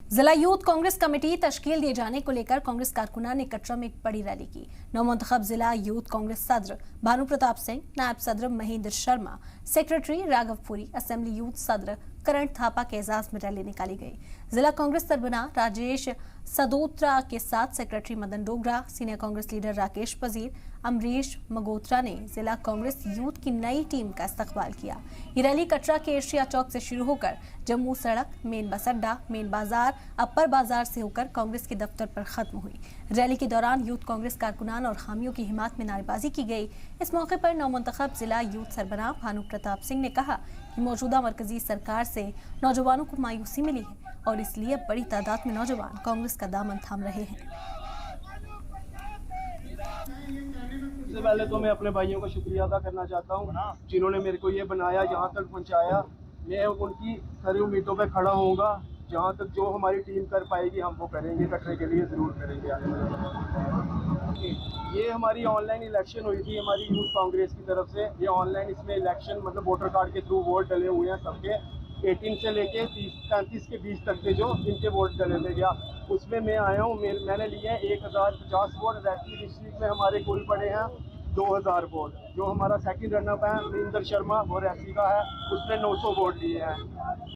जिला youth Congress committee तश्कील दिए जाने को लेकर कांग्रेस कारकुनान ने कटरा में एक बड़ी रैली की। नवमुंतखब जिला यूथ कांग्रेस सदर भानु प्रताप सिंह, नायब सदर Mahendra Sharma, secretary Raghavpuri, assembly youth सदर करण थापा के एजाज में रैली निकाली गई। जिला कांग्रेस सरबराह राजेश सदोत्रा के साथ secretary Madan Dogra, senior Congress leader Rakesh वजीर, अमरीश मगोत्रा ने जिला कांग्रेस यूथ की नई टीम का इस्तकबाल किया। ये रैली कटरा के एशिया चौक से शुरू होकर जम्मू सड़क, मेन बस अड्डा, मेन बाजार, अपर बाजार से होकर कांग्रेस के दफ्तर पर खत्म हुई। रैली के दौरान यूथ कांग्रेस कारकुनान और हामियों की हिमायत में नारेबाजी की गई। इस मौके पर नवमुंतखब जिला यूथ सरबराह भानु प्रताप सिंह ने कहा कि मौजूदा मरकजी सरकार से नौजवानों को मायूसी मिली है और इसलिए बड़ी तादाद में नौजवान कांग्रेस का दामन थाम रहे हैं। सबसे पहले तो मैं अपने भाइयों का शुक्रिया अदा करना चाहता हूँ जिन्होंने मेरे को ये बनाया, यहाँ तक पहुँचाया। मैं उनकी सारी उम्मीदों पे खड़ा होऊंगा। जहाँ तक जो हमारी टीम कर पाएगी हम वो करेंगे, कटरे के लिए ज़रूर करेंगे। ये हमारी ऑनलाइन इलेक्शन हुई थी हमारी यूथ कांग्रेस की तरफ से। ये ऑनलाइन इसमें इलेक्शन मतलब वोटर कार्ड के थ्रू वोट डले हुए हैं सबके, 18 से लेके 35 के बीच तक के जो इनके वोट डले थे गया, उसमें मैं आया हूँ। मैंने लिए हैं 1050 वोट। रैसी डिस्ट्रिक्ट में हमारे कुल पड़े हैं 2000 वोट। जो हमारा सेकंड रनअप है महेंद्र शर्मा, वो रैसी का है, उसने 900 वोट लिए हैं।